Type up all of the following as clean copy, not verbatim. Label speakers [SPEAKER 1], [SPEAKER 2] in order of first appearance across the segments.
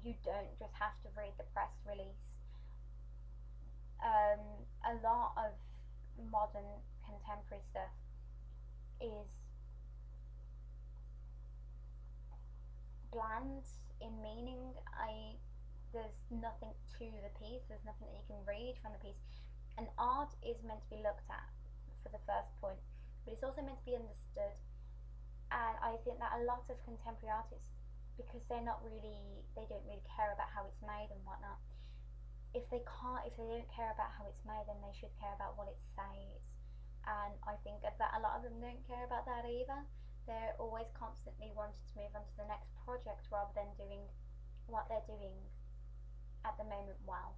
[SPEAKER 1] you don't just have to read the press release. A lot of modern contemporary stuff is bland in meaning. There's nothing to the piece. There's nothing that you can read from the piece. And art is meant to be looked at for the first point, but it's also meant to be understood. And I think that a lot of contemporary artists, because they don't really care about how it's made and whatnot. If they don't care about how it's made, then they should care about what it says. And I think that a lot of them don't care about that either. They're always constantly wanting to move on to the next project rather than doing what they're doing at the moment well.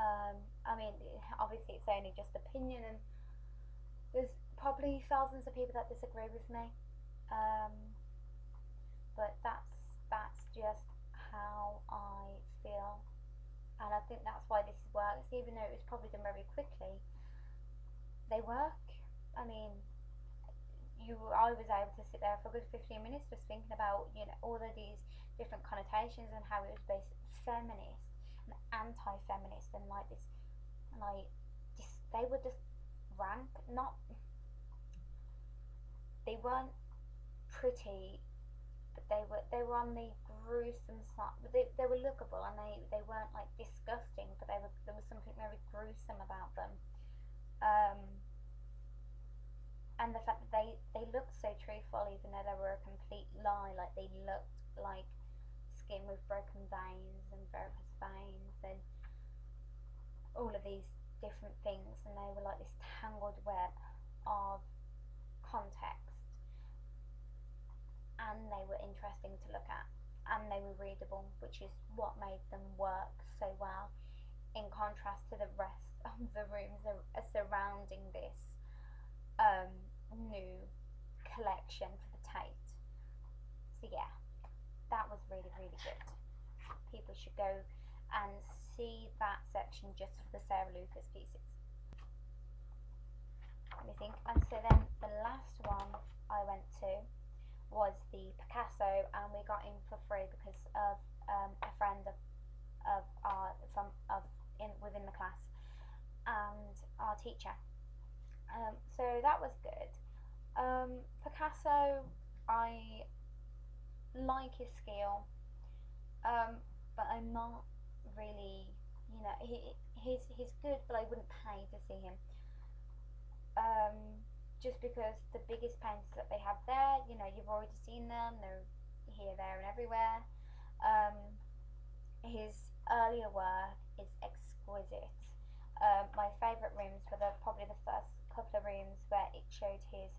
[SPEAKER 1] I mean, obviously it's only just opinion, and there's probably thousands of people that disagree with me. Um, but that's just how I feel, and I think that's why this works. Even though it was probably done very quickly, they work. I mean, I was able to sit there for a good 15 minutes just thinking about all of these different connotations and how it was basically feminist and anti-feminist and like this, like they were just rank. Not They weren't pretty, but they were on the gruesome side. They were lookable, and they weren't like disgusting, but there was something very gruesome about them. Um, and the fact that they looked so truthful, even though they were a complete lie. Like they looked like skin with broken veins and varicose veins and all of these different things, and they were like this tangled web of context, and they were interesting to look at, and they were readable, which is what made them work so well, in contrast to the rest of the rooms surrounding this new collection for the Tate. So yeah, that was really, really good. People should go and see that section just for the Sarah Lucas pieces. Let me think. And so then the last one I went to was the Picasso, and we got in for free because of a friend of our within the class and our teacher. So that was good. Picasso, I like his skill, but I'm not really, he's good, but I wouldn't pay to see him. Just because the biggest paintings that they have there, you've already seen them. They're here, there, and everywhere. His earlier work is exquisite. My favourite rooms were probably the first couple of rooms where it showed his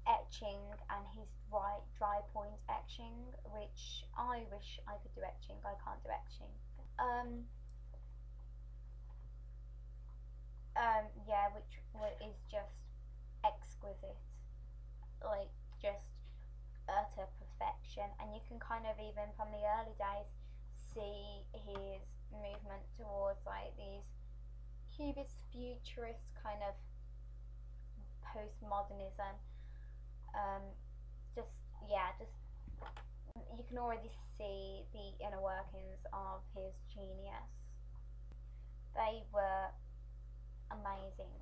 [SPEAKER 1] etching and his dry point etching, which I wish I could do etching. I can't do etching. Yeah, which is just exquisite, like just utter perfection. And you can kind of, even from the early days, see his movement towards like these cubist futurist kind of postmodernism. Just you can already see the inner workings of his genius. They were amazing.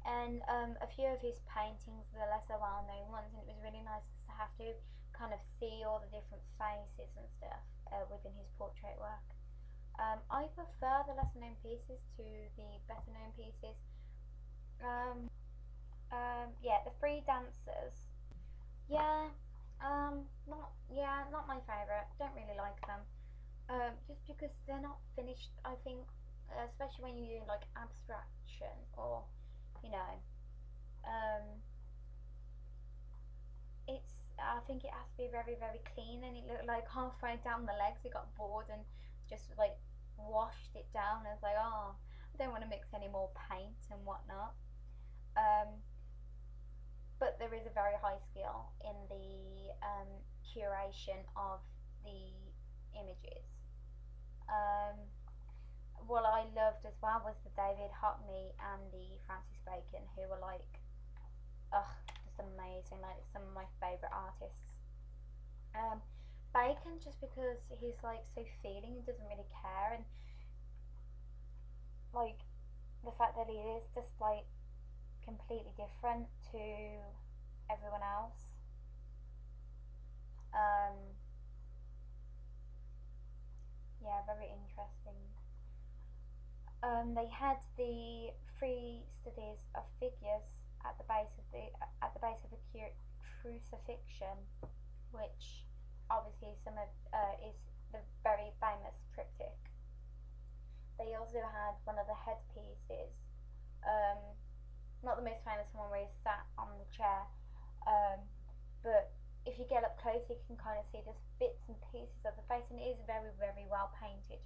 [SPEAKER 1] And a few of his paintings, the lesser well known ones, and it was really nice to have to kind of see all the different faces and stuff within his portrait work. I prefer the lesser known pieces to the better known pieces. Yeah, the Free Dancers. Yeah, not my favourite. Don't really like them. Just because they're not finished. I think, especially when you do like abstraction or, you know, um, I think it has to be very, very clean, and it looked like halfway down the legs it got bored and just like washed it down. I was like, oh, I don't want to mix any more paint and whatnot. Um, but there is a very high skill in the curation of the images. Um, what I loved as well was the David Hockney and the Francis Bacon, who were like, ugh, just amazing, like some of my favourite artists. Bacon him just because he's like so feeling and doesn't really care, and like the fact that he is just like completely different to everyone else. Um, yeah, very interesting. They had the three studies of figures at the base of the crucifixion, which obviously some of is the very famous triptych. They also had one of the headpieces, um, not the most famous one where he's sat on the chair, um, but if you get up close, you can kind of see just bits and pieces of the face, and it is very, very well painted.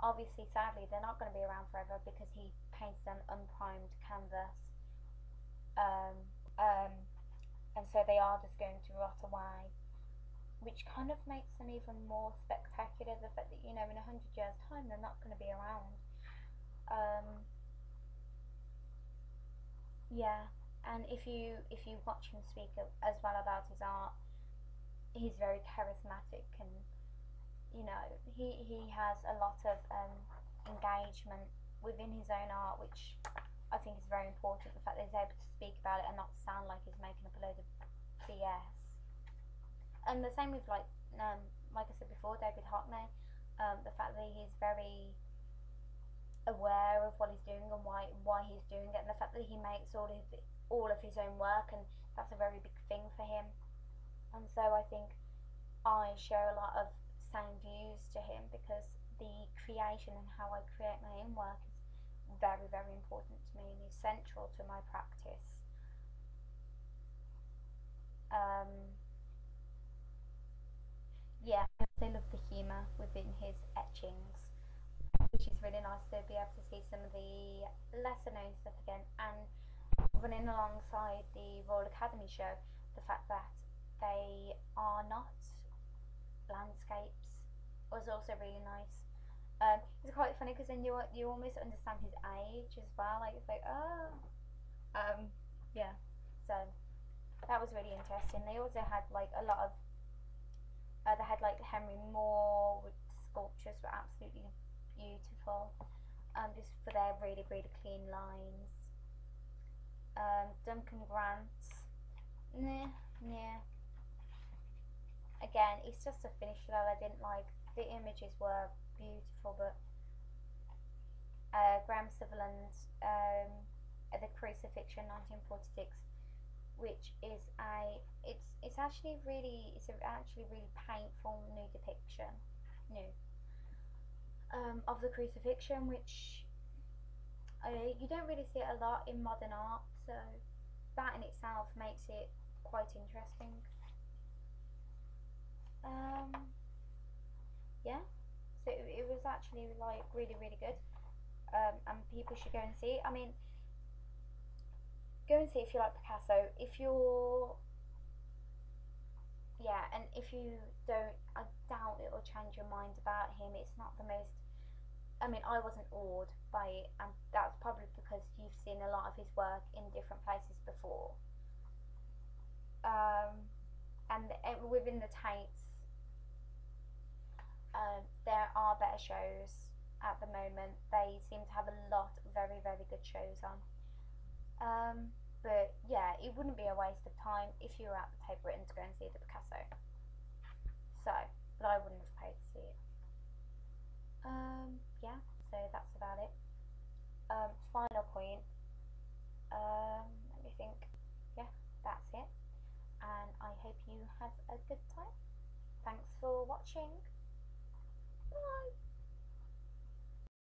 [SPEAKER 1] Obviously, sadly, they're not going to be around forever because he painted on unprimed canvas, um, um, and so they are just going to rot away, which kind of makes them even more spectacular. The fact that in 100 years' time they're not going to be around. Um, yeah, and if you watch him speak as well about his art, he's very charismatic, and he has a lot of engagement within his own art, which I think is very important. The fact that he's able to speak about it and not sound like he's making up a load of BS. And the same with like I said before, David Hockney. The fact that he's very aware of what he's doing and why he's doing it, and the fact that he makes all of his own work, and that's a very big thing for him. And so I think I share a lot of same views to him, because the creation and how I create my own work is very, very important to me and is central to my practice. Um, yeah, I also love the humour within his etchings, which is really nice to be able to see some of the lesser known stuff again. And running alongside the Royal Academy show, the fact that they are not landscapes was also really nice. It's quite funny because then you almost understand his age as well. Like it's like, oh, yeah. So that was really interesting. They also had like a lot of they had like Henry Moore, with sculptures were absolutely beautiful. Just for their really, really clean lines. Duncan Grant, nah, yeah. Again, it's just a finish that I didn't like. The images were beautiful, but Graham Sutherland's The Crucifixion 1946, which is it's actually really painful new depiction of the crucifixion, which you don't really see it a lot in modern art, so that in itself makes it quite interesting. Yeah, so it was actually like really, really good, and people should go and see it. I mean, go and see if you like Picasso. If you're Yeah, and if you don't, I doubt it will change your mind about him. It's not the most. I mean, I wasn't awed by it, and that's probably because you've seen a lot of his work in different places before. And within the Tates, there are better shows at the moment. They seem to have a lot of very, very good shows on. But yeah, it wouldn't be a waste of time if you were at the Tate Britain to go and see the Picasso. So, but I wouldn't have paid to see it. Yeah, so that's about it. Final point. Let me think. Yeah, that's it. And I hope you have a good time. Thanks for watching.